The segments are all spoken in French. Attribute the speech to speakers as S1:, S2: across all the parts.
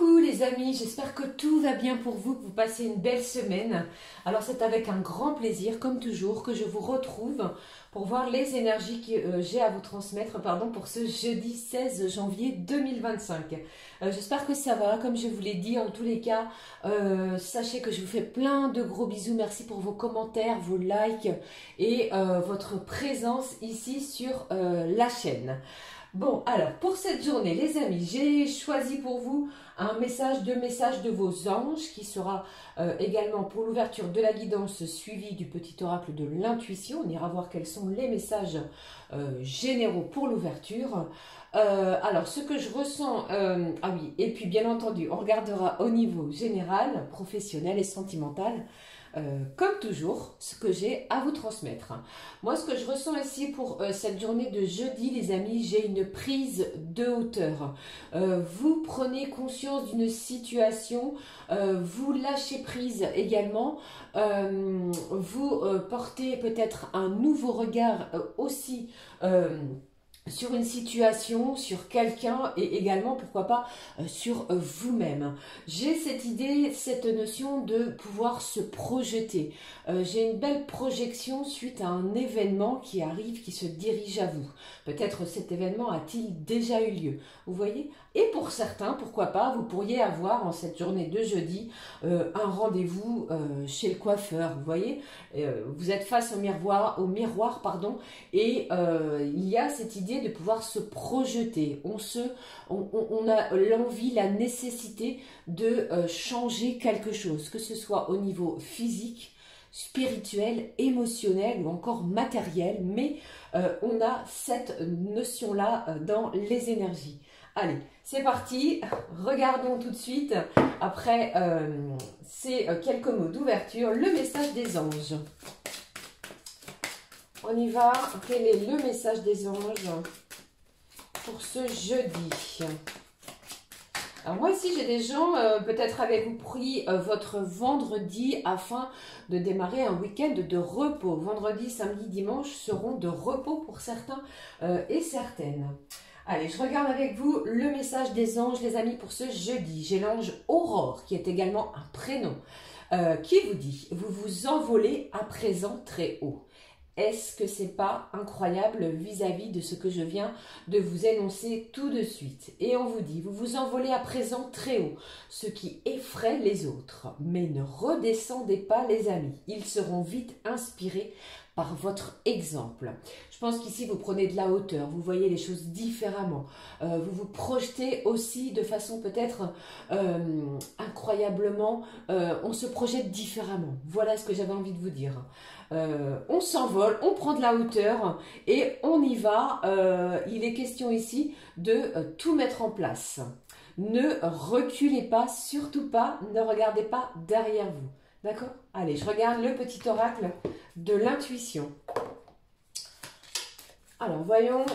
S1: Coucou les amis, j'espère que tout va bien pour vous, que vous passez une belle semaine. Alors c'est avec un grand plaisir, comme toujours, que je vous retrouve pour voir les énergies que j'ai à vous transmettre pour ce jeudi 16 janvier 2025. J'espère que ça va, comme je vous l'ai dit, en tous les cas, sachez que je vous fais plein de gros bisous. Merci pour vos commentaires, vos likes et votre présence ici sur la chaîne. Bon, alors, pour cette journée, les amis, j'ai choisi pour vous un message, deux messages de vos anges qui sera également pour l'ouverture de la guidance suivie du petit oracle de l'intuition. On ira voir quels sont les messages généraux pour l'ouverture. Alors, ce que je ressens, ah oui, et puis bien entendu, on regardera au niveau général, professionnel et sentimental. Comme toujours, ce que j'ai à vous transmettre. Moi, ce que je ressens ici pour cette journée de jeudi, les amis, j'ai une prise de hauteur. Vous prenez conscience d'une situation, vous lâchez prise également, vous portez peut-être un nouveau regard aussi sur une situation, sur quelqu'un et également, pourquoi pas, sur vous-même. J'ai cette idée, cette notion de pouvoir se projeter. J'ai une belle projection suite à un événement qui arrive, qui se dirige à vous. Peut-être cet événement a-t-il déjà eu lieu, vous voyez? Et pour certains, pourquoi pas, vous pourriez avoir en cette journée de jeudi un rendez-vous chez le coiffeur, vous voyez? Vous êtes face au miroir, et il y a cette idée de pouvoir se projeter. On a l'envie, la nécessité de changer quelque chose, que ce soit au niveau physique, spirituel, émotionnel ou encore matériel, mais on a cette notion-là dans les énergies. Allez, c'est parti, regardons tout de suite, après ces quelques mots d'ouverture, le message des anges. On y va, quel est le message des anges pour ce jeudi? Alors moi ici j'ai des gens, peut-être avez-vous pris votre vendredi afin de démarrer un week-end de repos. Vendredi, samedi, dimanche seront de repos pour certains et certaines. Allez, je regarde avec vous le message des anges, les amis, pour ce jeudi. J'ai l'ange Aurore, qui est également un prénom, qui vous dit « Vous vous envolez à présent très haut ». Est-ce que c'est pas incroyable vis-à-vis de ce que je viens de vous énoncer tout de suite? Et on vous dit, vous vous envolez à présent très haut, ce qui effraie les autres. Mais ne redescendez pas les amis, ils seront vite inspirés par votre exemple. Je pense qu'ici, vous prenez de la hauteur, vous voyez les choses différemment. Vous vous projetez aussi de façon peut-être incroyablement, on se projette différemment. Voilà ce que j'avais envie de vous dire. On s'envole, on prend de la hauteur et on y va. Il est question ici de tout mettre en place. Ne reculez pas, surtout pas, ne regardez pas derrière vous. D'accord? Allez, je regarde le petit oracle de l'intuition. Alors, voyons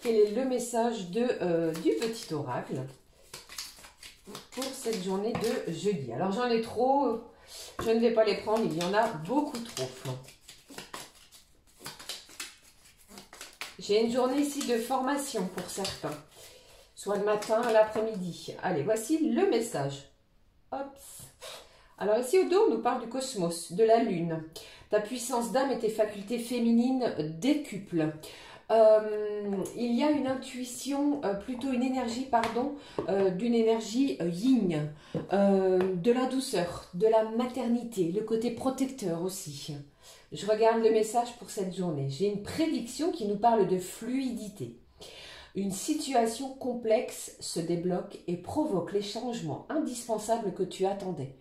S1: quel est le message du petit oracle pour cette journée de jeudi. Alors, j'en ai trop, je ne vais pas les prendre, il y en a beaucoup trop. J'ai une journée ici de formation pour certains, soit le matin, l'après-midi. Allez, voici le message. Hop. Alors ici au dos, on nous parle du cosmos, de la lune. Ta puissance d'âme et tes facultés féminines décuplent. Il y a une intuition, plutôt une énergie, d'une énergie yin, de la douceur, de la maternité, le côté protecteur aussi. Je regarde le message pour cette journée. J'ai une prédiction qui nous parle de fluidité. Une situation complexe se débloque et provoque les changements indispensables que tu attendais.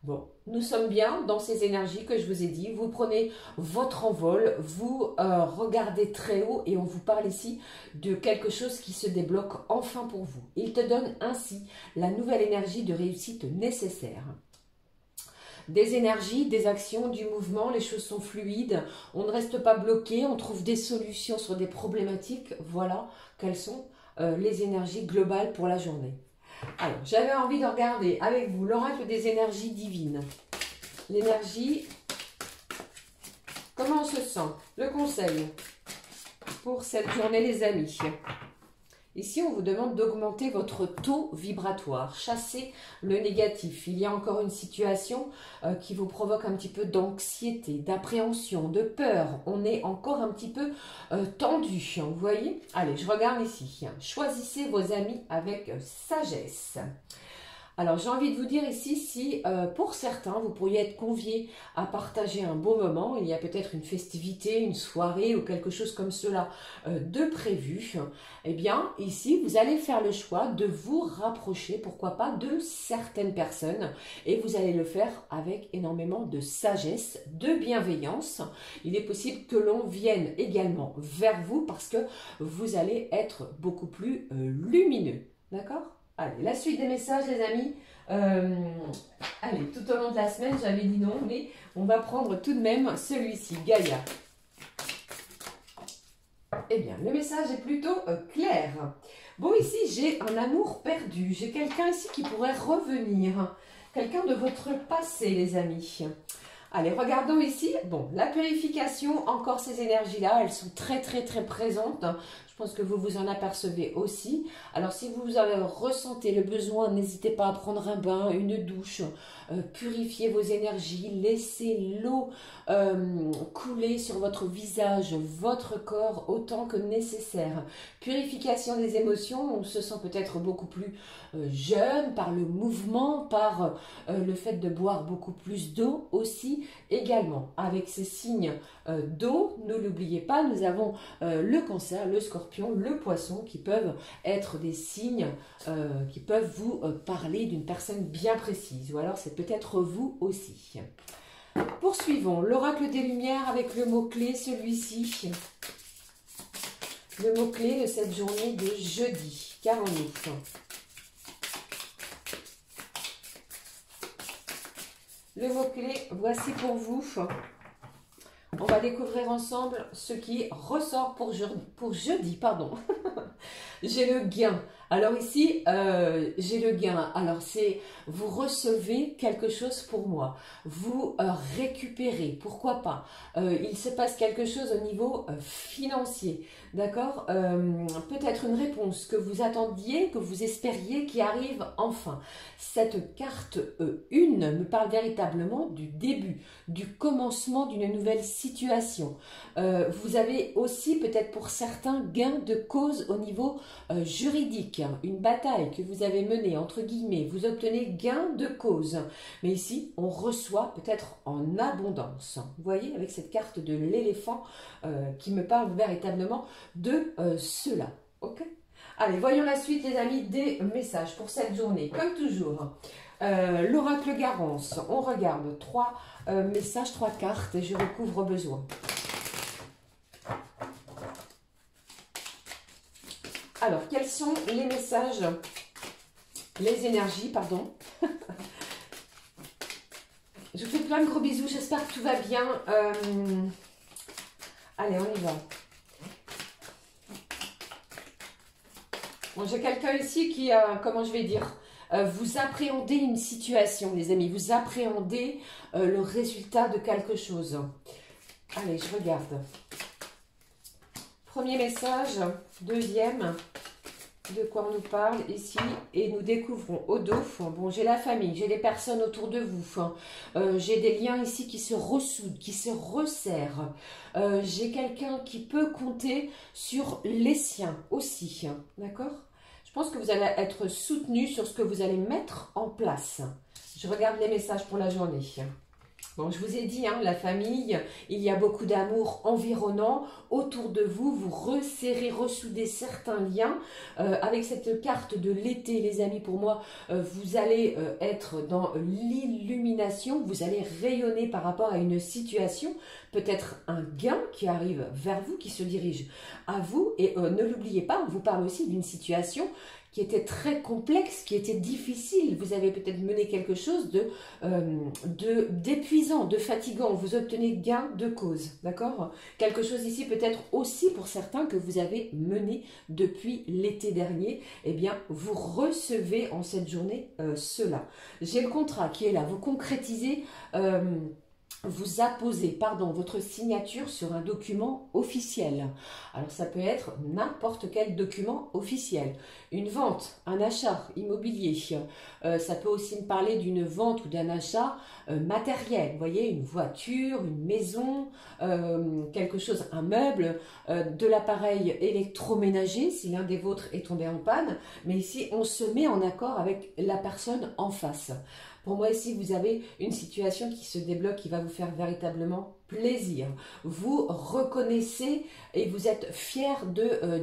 S1: Bon, nous sommes bien dans ces énergies que je vous ai dit. Vous prenez votre envol, vous regardez très haut et on vous parle ici de quelque chose qui se débloque enfin pour vous. Il te donne ainsi la nouvelle énergie de réussite nécessaire. Des énergies, des actions, du mouvement, les choses sont fluides, on ne reste pas bloqué, on trouve des solutions sur des problématiques. Voilà quelles sont les énergies globales pour la journée. Alors, j'avais envie de regarder avec vous l'oracle des énergies divines. L'énergie, comment on se sent? Le conseil pour cette journée, les amis. Ici, on vous demande d'augmenter votre taux vibratoire, chasser le négatif. Il y a encore une situation qui vous provoque un petit peu d'anxiété, d'appréhension, de peur. On est encore un petit peu tendu, vous voyez? Allez, je regarde ici. Choisissez vos amis avec sagesse. Alors, j'ai envie de vous dire ici, si pour certains, vous pourriez être conviés à partager un beau moment, il y a peut-être une festivité, une soirée ou quelque chose comme cela de prévu, eh bien, ici, vous allez faire le choix de vous rapprocher, pourquoi pas, de certaines personnes et vous allez le faire avec énormément de sagesse, de bienveillance. Il est possible que l'on vienne également vers vous parce que vous allez être beaucoup plus lumineux, d'accord ? Allez, la suite des messages, les amis. Allez, tout au long de la semaine, j'avais dit non, mais on va prendre tout de même celui-ci, Gaïa. Eh bien, le message est plutôt clair. Bon, ici, j'ai un amour perdu. J'ai quelqu'un ici qui pourrait revenir. Quelqu'un de votre passé, les amis. Allez, regardons ici. Bon, la purification, encore ces énergies-là, elles sont très présentes. Je pense que vous vous en apercevez aussi. Alors, si vous ressentez le besoin, n'hésitez pas à prendre un bain, une douche, purifier vos énergies, laissez l'eau couler sur votre visage, votre corps autant que nécessaire. Purification des émotions, on se sent peut-être beaucoup plus jeune par le mouvement, par le fait de boire beaucoup plus d'eau aussi également. Avec ces signes d'eau, ne l'oubliez pas, nous avons le Cancer, le Scorpion, le Poisson qui peuvent être des signes qui peuvent vous parler d'une personne bien précise ou alors c'est peut-être vous aussi. Poursuivons l'oracle des Lumières avec le mot-clé, celui-ci. Le mot-clé de cette journée de jeudi 48. Le mot-clé, voici pour vous. On va découvrir ensemble ce qui ressort pour jeudi, pardon. J'ai le gain. Alors ici, j'ai le gain. Alors c'est, vous recevez quelque chose pour moi. Vous récupérez, pourquoi pas. Il se passe quelque chose au niveau financier. D'accord, peut-être une réponse que vous attendiez, que vous espériez qui arrive enfin. Cette carte 1 me parle véritablement du début, du commencement d'une nouvelle situation. Vous avez aussi peut-être pour certains gain de cause au niveau juridique. Une bataille que vous avez menée, entre guillemets, vous obtenez gain de cause. Mais ici, on reçoit peut-être en abondance. Vous voyez, avec cette carte de l'éléphant qui me parle véritablement de cela. Ok ? Allez, voyons la suite, les amis, des messages pour cette journée. Comme toujours, l'oracle Garance. On regarde 3 messages, 3 cartes et je recouvre au besoin. Alors, quels sont les messages, les énergies, pardon. Je vous fais plein de gros bisous, j'espère que tout va bien. Allez, on y va. Bon, j'ai quelqu'un ici qui, comment je vais dire, vous appréhendez une situation, les amis. Vous appréhendez le résultat de quelque chose. Allez, je regarde. Premier message, deuxième, de quoi on nous parle ici, et nous découvrons au dos. Bon, j'ai la famille, j'ai des personnes autour de vous, j'ai des liens ici qui se ressoudent, qui se resserrent, j'ai quelqu'un qui peut compter sur les siens aussi, d'accord? Je pense que vous allez être soutenu sur ce que vous allez mettre en place. Je regarde les messages pour la journée. Bon, je vous ai dit, hein, la famille, il y a beaucoup d'amour environnant autour de vous. Vous resserrez, ressoudez certains liens. Avec cette carte de l'été, les amis, pour moi, vous allez être dans l'illumination. Vous allez rayonner par rapport à une situation. Peut-être un gain qui arrive vers vous, qui se dirige à vous. Et ne l'oubliez pas, on vous parle aussi d'une situation qui était très complexe, qui était difficile. Vous avez peut-être mené quelque chose d'épuisant, de fatigant. Vous obtenez gain de cause, d'accord? Quelque chose ici peut-être aussi pour certains que vous avez mené depuis l'été dernier. Eh bien, vous recevez en cette journée cela. J'ai le contrat qui est là. Vous concrétisez vous apposez, pardon, votre signature sur un document officiel. Alors ça peut être n'importe quel document officiel. Une vente, un achat immobilier. Ça peut aussi me parler d'une vente ou d'un achat matériel. Vous voyez, une voiture, une maison, quelque chose, un meuble, de l'appareil électroménager si l'un des vôtres est tombé en panne. Mais ici, on se met en accord avec la personne en face. Pour moi, ici, vous avez une situation qui se débloque, qui va vous faire véritablement plaisir. Vous reconnaissez et vous êtes fiers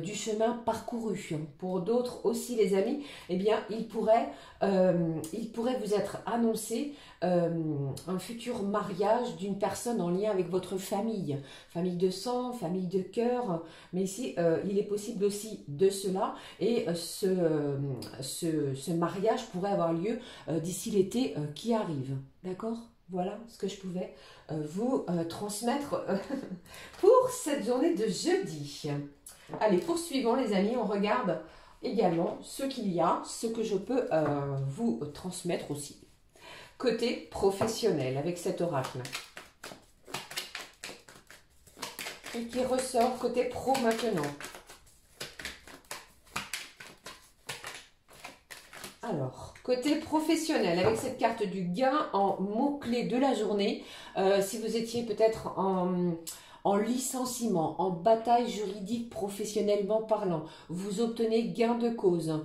S1: du chemin parcouru. Pour d'autres aussi, les amis, eh bien, il pourrait vous être annoncé un futur mariage d'une personne en lien avec votre famille. Famille de sang, famille de cœur. Mais ici, il est possible aussi de cela. Et ce mariage pourrait avoir lieu d'ici l'été qui arrive. D'accord ? Voilà ce que je pouvais vous transmettre pour cette journée de jeudi. Allez, poursuivons les amis, on regarde également ce qu'il y a, ce que je peux vous transmettre aussi. Côté professionnel avec cet oracle. Et qui ressort côté pro maintenant. Alors, côté professionnel, avec cette carte du gain en mots-clés de la journée, si vous étiez peut-être en licenciement, en bataille juridique professionnellement parlant, vous obtenez gain de cause.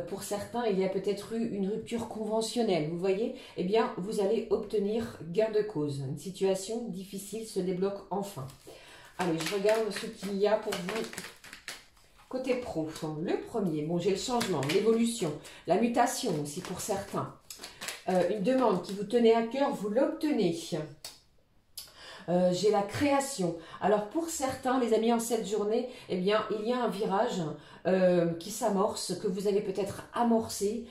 S1: Pour certains, il y a peut-être eu une rupture conventionnelle, vous voyez? Eh bien, vous allez obtenir gain de cause. Une situation difficile se débloque enfin. Allez, je regarde ce qu'il y a pour vous. Côté pro, le premier, bon j'ai le changement, l'évolution, la mutation aussi pour certains. Une demande qui vous tenait à cœur, vous l'obtenez. J'ai la création. Alors pour certains, les amis, en cette journée, eh bien, il y a un virage qui s'amorce, que vous allez peut-être amorcer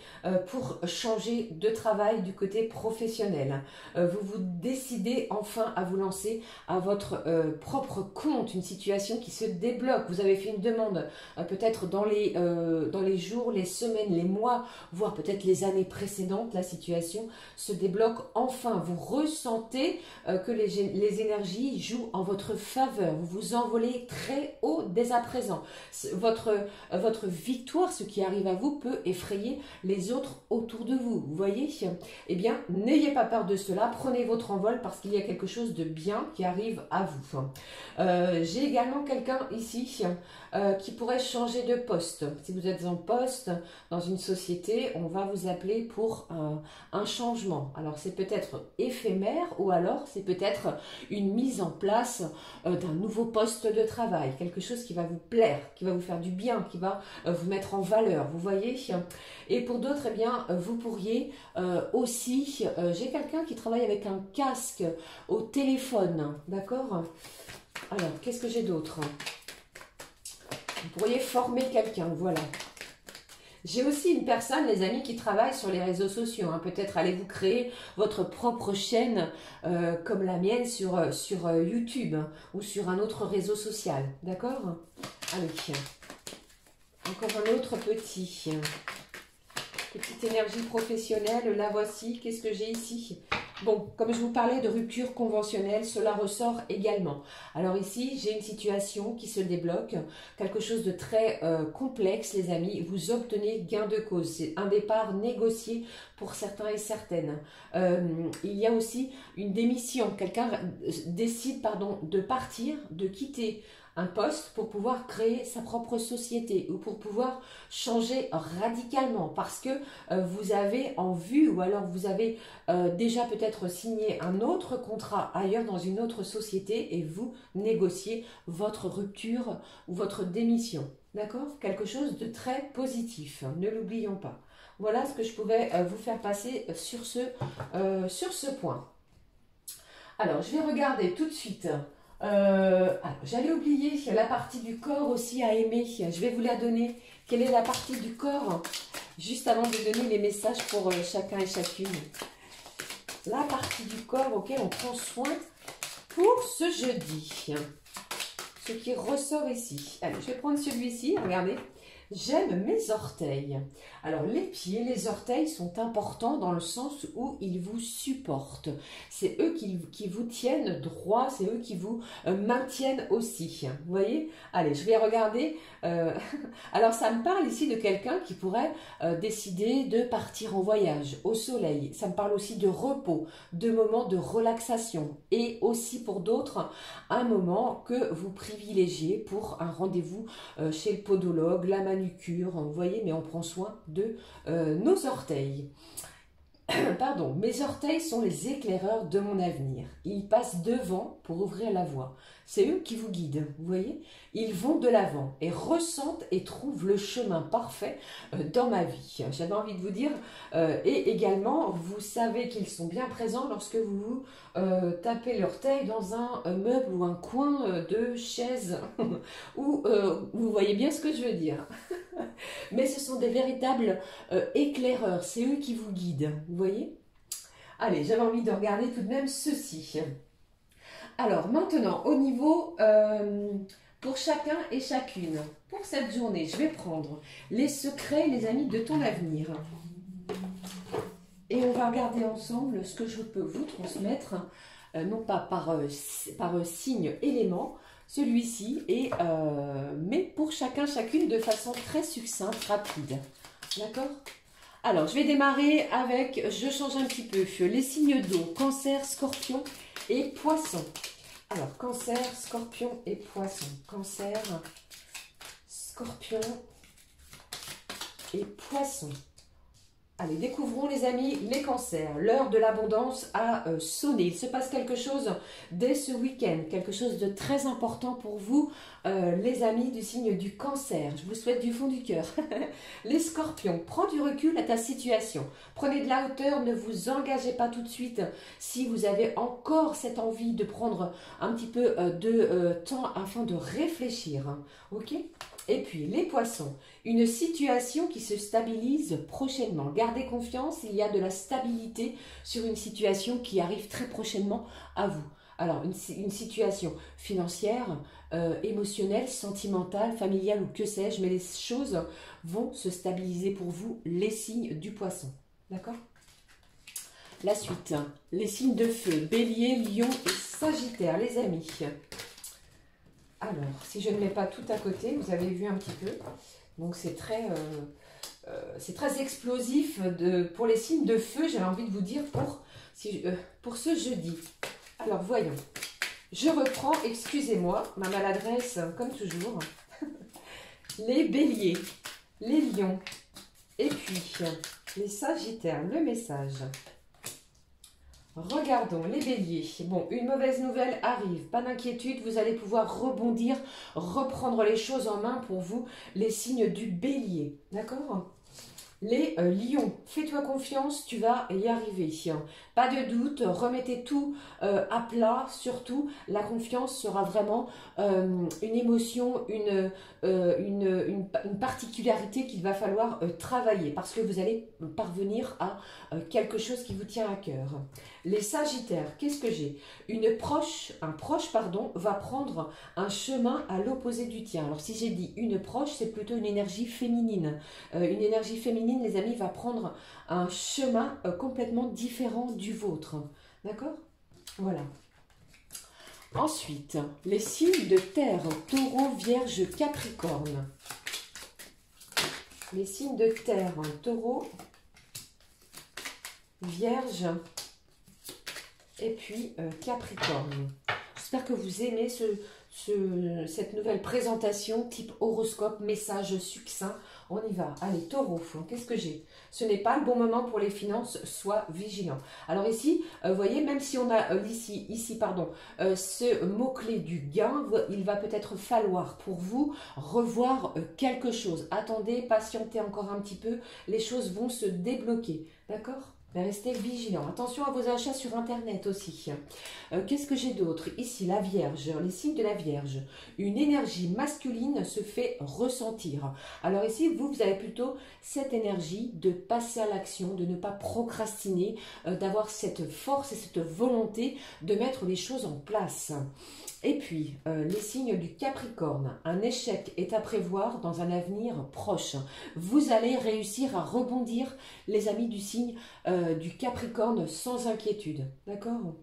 S1: pour changer de travail du côté professionnel. Vous vous décidez enfin à vous lancer à votre propre compte, une situation qui se débloque. Vous avez fait une demande peut-être dans les jours, les semaines, les mois, voire peut-être les années précédentes, la situation se débloque enfin. Vous ressentez que les énergies jouent en votre faveur. Vous vous envolez très haut dès à présent. Votre victoire, ce qui arrive à vous, peut effrayer les autres autour de vous. Vous voyez? Eh bien, n'ayez pas peur de cela. Prenez votre envol parce qu'il y a quelque chose de bien qui arrive à vous. J'ai également quelqu'un ici qui pourrait changer de poste. Si vous êtes en poste dans une société, on va vous appeler pour un changement. Alors, c'est peut-être éphémère ou alors c'est peut-être une mise en place d'un nouveau poste de travail. Quelque chose qui va vous plaire, qui va vous faire du bien, qui va vous mettre en valeur. Vous voyez? Et pour d'autres, eh bien, vous pourriez aussi... j'ai quelqu'un qui travaille avec un casque au téléphone. D'accord? Alors, qu'est-ce que j'ai d'autre? Vous pourriez former quelqu'un, voilà. J'ai aussi une personne, les amis, qui travaille sur les réseaux sociaux. Hein. Peut-être allez-vous créer votre propre chaîne comme la mienne sur YouTube hein, ou sur un autre réseau social. D'accord? Allez, encore un autre petite énergie professionnelle. La voici. Qu'est-ce que j'ai ici? Bon, comme je vous parlais de rupture conventionnelle, cela ressort également. Alors ici, j'ai une situation qui se débloque, quelque chose de très complexe, les amis. Vous obtenez gain de cause. C'est un départ négocié pour certains et certaines. Il y a aussi une démission. Quelqu'un décide, pardon, de partir, de quitter un poste pour pouvoir créer sa propre société ou pour pouvoir changer radicalement parce que vous avez en vue ou alors vous avez déjà peut-être signé un autre contrat ailleurs dans une autre société et vous négociez votre rupture ou votre démission. D'accord? Quelque chose de très positif, ne l'oublions pas. Voilà ce que je pouvais vous faire passer sur ce point. Alors, je vais regarder tout de suite. J'allais oublier la partie du corps aussi à aimer. Je vais vous la donner. Quelle est la partie du corps? Juste avant de donner les messages pour chacun et chacune. La partie du corps auquel on prend soin pour ce jeudi. Ce qui ressort ici. Allez, je vais prendre celui-ci. Regardez. J'aime mes orteils. Alors les pieds, les orteils sont importants dans le sens où ils vous supportent. C'est eux qui vous tiennent droit, c'est eux qui vous maintiennent aussi. Vous voyez? Allez, je vais regarder. Alors ça me parle ici de quelqu'un qui pourrait décider de partir en voyage au soleil. Ça me parle aussi de repos, de moments de relaxation et aussi pour d'autres un moment que vous privilégiez pour un rendez-vous chez le podologue, la manucure, vous voyez, mais on prend soin de nos orteils. Pardon, mes orteils sont les éclaireurs de mon avenir. Ils passent devant pour ouvrir la voie. C'est eux qui vous guident, vous voyez. Ils vont de l'avant et ressentent et trouvent le chemin parfait dans ma vie. J'avais envie de vous dire, et également, vous savez qu'ils sont bien présents lorsque vous tapez l'orteil dans un meuble ou un coin de chaise, ou vous voyez bien ce que je veux dire. Mais ce sont des véritables éclaireurs, c'est eux qui vous guident, vous voyez. Allez, j'avais envie de regarder tout de même ceci. Alors maintenant, au niveau, pour chacun et chacune, pour cette journée, je vais prendre les secrets, les amis, de ton avenir. Et on va regarder ensemble ce que je peux vous transmettre, non pas par signe élément, celui-ci, mais pour chacun, chacune de façon très succincte, rapide. D'accord? Alors, je vais démarrer avec, je change un petit peu, les signes d'eau, Cancer, Scorpion et Poisson. Alors, Cancer, Scorpion et Poisson. Cancer, Scorpion et Poisson. Allez, découvrons les amis les cancers. L'heure de l'abondance a sonné. Il se passe quelque chose dès ce week-end. Quelque chose de très important pour vous, les amis du signe du cancer. Je vous souhaite du fond du cœur. Les scorpions, prends du recul à ta situation. Prenez de la hauteur, ne vous engagez pas tout de suite. Si vous avez encore cette envie de prendre un petit peu de temps afin de réfléchir. Hein, ok ? Et puis, les poissons, une situation qui se stabilise prochainement. Gardez confiance, il y a de la stabilité sur une situation qui arrive très prochainement à vous. Alors, une situation financière, émotionnelle, sentimentale, familiale ou que sais-je, mais les choses vont se stabiliser pour vous, les signes du poisson. D'accord ? La suite, les signes de feu, bélier, lion et sagittaire, les amis. Alors, si je ne mets pas tout à côté, vous avez vu un petit peu, donc c'est très explosif pour les signes de feu, j'avais envie de vous dire pour ce jeudi. Alors, voyons, je reprends, excusez-moi, ma maladresse comme toujours, les béliers, les lions, et puis les sagittaires, le message. Regardons les béliers. Bon, une mauvaise nouvelle arrive. Pas d'inquiétude, vous allez pouvoir rebondir, reprendre les choses en main pour vous, les signes du bélier. D'accord ? Les lions, fais-toi confiance, tu vas y arriver. Pas de doute, remettez tout à plat. Surtout, la confiance sera vraiment une émotion, une particularité qu'il va falloir travailler parce que vous allez parvenir à quelque chose qui vous tient à cœur. Les sagittaires, qu'est-ce que j'ai? Un proche, va prendre un chemin à l'opposé du tien. Alors si j'ai dit une proche, c'est plutôt une énergie féminine. Une énergie féminine, les amis, va prendre un chemin complètement différent du vôtre. D'accord? Voilà. Ensuite, les signes de terre, taureau, vierge, capricorne. Les signes de terre, taureau, vierge, et puis Capricorne. J'espère que vous aimez cette nouvelle présentation type horoscope, message succinct. On y va. Allez, taureau, qu'est-ce que j'ai? Ce n'est pas le bon moment pour les finances, sois vigilant. Alors ici, vous voyez, même si on a ce mot-clé du gain, il va peut-être falloir pour vous revoir quelque chose. Attendez, patientez encore un petit peu, les choses vont se débloquer. D'accord ? Mais restez vigilants. Attention à vos achats sur Internet aussi. Qu'est-ce que j'ai d'autre? Ici, la Vierge, les signes de la Vierge. Une énergie masculine se fait ressentir. Alors ici, vous avez plutôt cette énergie de passer à l'action, de ne pas procrastiner, d'avoir cette force et cette volonté de mettre les choses en place. Et puis, les signes du Capricorne, un échec est à prévoir dans un avenir proche. Vous allez réussir à rebondir, les amis du signe du Capricorne, sans inquiétude. D'accord?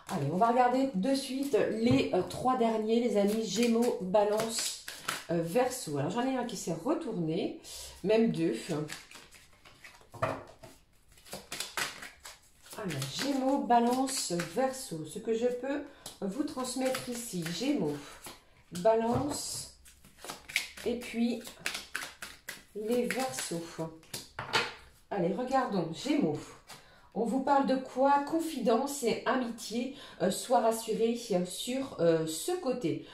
S1: Allez, on va regarder de suite les trois derniers, les amis, Gémeaux, Balance, Verseau. Alors, j'en ai un qui s'est retourné, même deux. Alors, Gémeaux, Balance, Verseau. Ce que je peux vous transmettre ici, Gémeaux, Balance, et puis les Verseaux. Allez, regardons, Gémeaux. On vous parle de quoi? Confidence et amitié. Sois rassuré sur ce côté.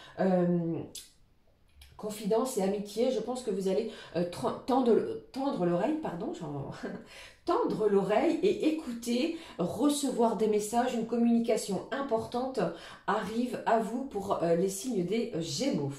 S1: Confidence et amitié, je pense que vous allez tendre l'oreille, pardon, tendre l'oreille et écouter, recevoir des messages, une communication importante arrive à vous pour les signes des Gémeaux.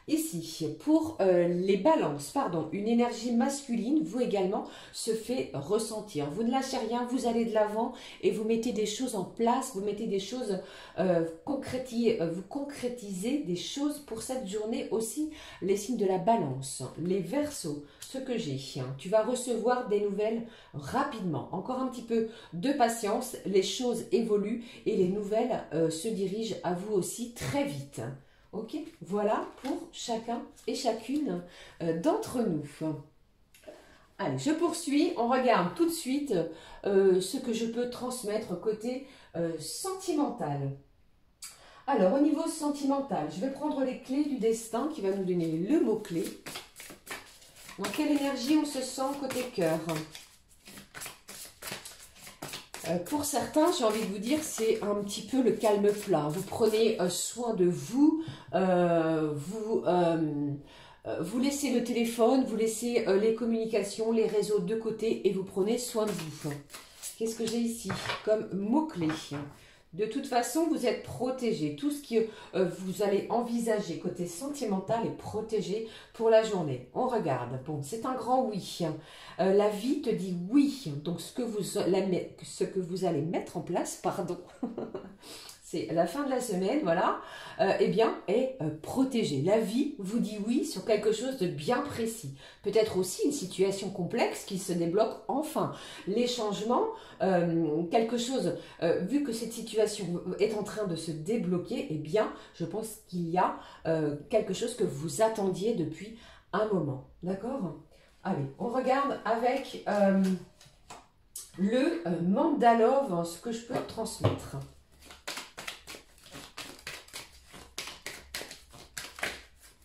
S1: Ici, pour les balances, pardon, une énergie masculine, vous également, se fait ressentir. Vous ne lâchez rien, vous allez de l'avant et vous mettez des choses en place, vous mettez des choses, vous concrétisez des choses pour cette journée aussi. Les signes de la balance, les Verseaux, ce que j'ai, tu vas recevoir des nouvelles rapidement. Encore un petit peu de patience, les choses évoluent et les nouvelles se dirigent à vous aussi très vite. Ok, voilà pour chacun et chacune d'entre nous. Allez, je poursuis. On regarde tout de suite ce que je peux transmettre côté sentimental. Alors, au niveau sentimental, je vais prendre les clés du destin qui va nous donner le mot-clé. Dans quelle énergie on se sent côté cœur? Pour certains, j'ai envie de vous dire, c'est un petit peu le calme plat. Vous prenez soin de vous, vous laissez le téléphone, vous laissez les communications, les réseaux de côté et vous prenez soin de vous. Qu'est-ce que j'ai ici comme mot-clé? De toute façon, vous êtes protégé. Tout ce que vous allez envisager côté sentimental est protégé pour la journée. On regarde. Bon, c'est un grand oui. La vie te dit oui. Donc, ce que vous allez mettre en place, pardon, c'est la fin de la semaine, voilà, eh bien, est protégé. La vie vous dit oui sur quelque chose de bien précis. Peut-être aussi une situation complexe qui se débloque enfin. Les changements, quelque chose, vu que cette situation est en train de se débloquer, eh bien, je pense qu'il y a quelque chose que vous attendiez depuis un moment. D'accord? Allez, on regarde avec le Mandalove, ce que je peux transmettre.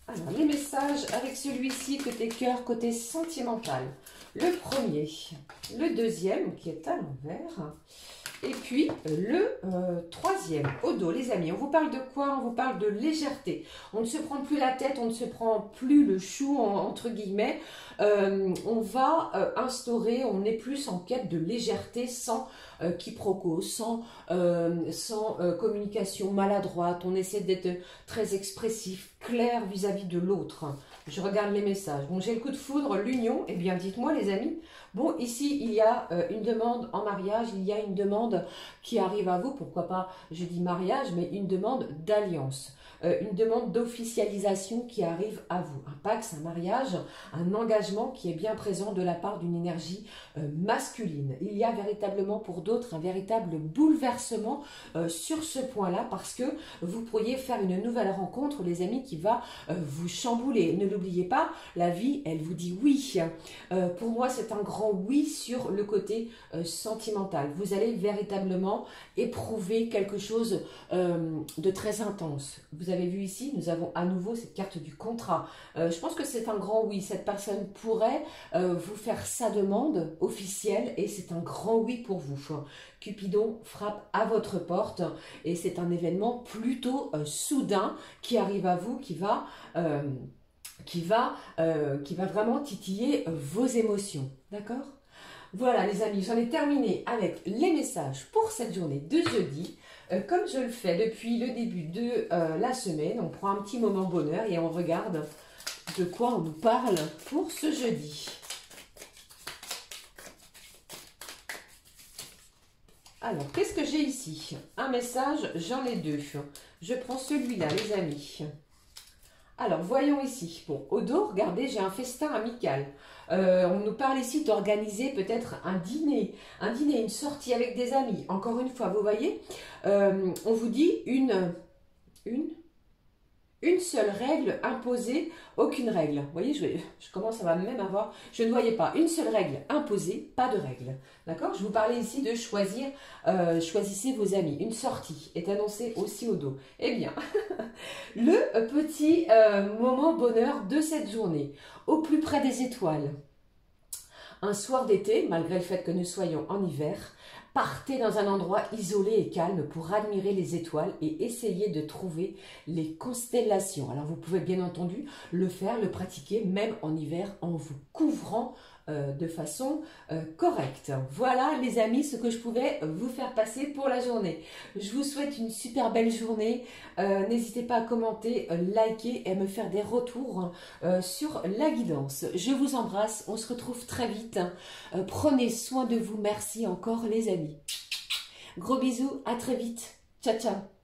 S1: Alors, les messages avec celui-ci, côté cœur, côté sentimental. Le premier, le deuxième qui est à l'envers, et puis le troisième au dos. Les amis, on vous parle de quoi? On vous parle de légèreté. On ne se prend plus la tête, on ne se prend plus le chou, entre guillemets. On va instaurer, on est plus en quête de légèreté sans quiproquo, sans communication maladroite. On essaie d'être très expressif, clair vis-à-vis de l'autre. Je regarde les messages. Bon, j'ai le coup de foudre, l'union. Eh bien, dites-moi les amis. Bon, ici, il y a une demande en mariage, il y a une demande qui arrive à vous. Pourquoi pas, je dis mariage, mais une demande d'alliance. Une demande d'officialisation qui arrive à vous. Un pax, un mariage, un engagement qui est bien présent de la part d'une énergie masculine. Il y a véritablement pour d'autres un véritable bouleversement sur ce point-là parce que vous pourriez faire une nouvelle rencontre, les amis, qui va vous chambouler. Ne l'oubliez pas, la vie, elle vous dit oui. Pour moi, c'est un grand oui sur le côté sentimental. Vous allez véritablement éprouver quelque chose de très intense. Vous avez vu ici, nous avons à nouveau cette carte du contrat. Je pense que c'est un grand oui. Cette personne pourrait vous faire sa demande officielle et c'est un grand oui pour vous. Cupidon frappe à votre porte et c'est un événement plutôt soudain qui arrive à vous, qui va vraiment titiller vos émotions. D'accord ? Voilà les amis, j'en ai terminé avec les messages pour cette journée de jeudi. Comme je le fais depuis le début de la semaine, on prend un petit moment bonheur et on regarde de quoi on nous parle pour ce jeudi. Alors, qu'est-ce que j'ai ici? Un message, j'en ai deux. Je prends celui-là, les amis. Alors, voyons ici. Bon, au dos, regardez, j'ai un festin amical. On nous parle ici d'organiser peut-être un dîner, une sortie avec des amis. Encore une fois, vous voyez, on vous dit une seule règle imposée, aucune règle. Vous voyez, je commence à même avoir, je ne voyais pas une seule règle imposée, pas de règle. D'accord? Je vous parlais ici de choisir, choisissez vos amis. Une sortie est annoncée aussi au dos. Eh bien, le petit moment bonheur de cette journée, au plus près des étoiles. Un soir d'été, malgré le fait que nous soyons en hiver, partez dans un endroit isolé et calme pour admirer les étoiles et essayer de trouver les constellations. Alors vous pouvez bien entendu le faire, le pratiquer même en hiver en vous couvrant de façon correcte. Voilà les amis ce que je pouvais vous faire passer pour la journée. Je vous souhaite une super belle journée. N'hésitez pas à commenter, liker et me faire des retours sur la guidance. Je vous embrasse, on se retrouve très vite. Prenez soin de vous, merci encore les amis. Gros bisous, à très vite. Ciao, ciao.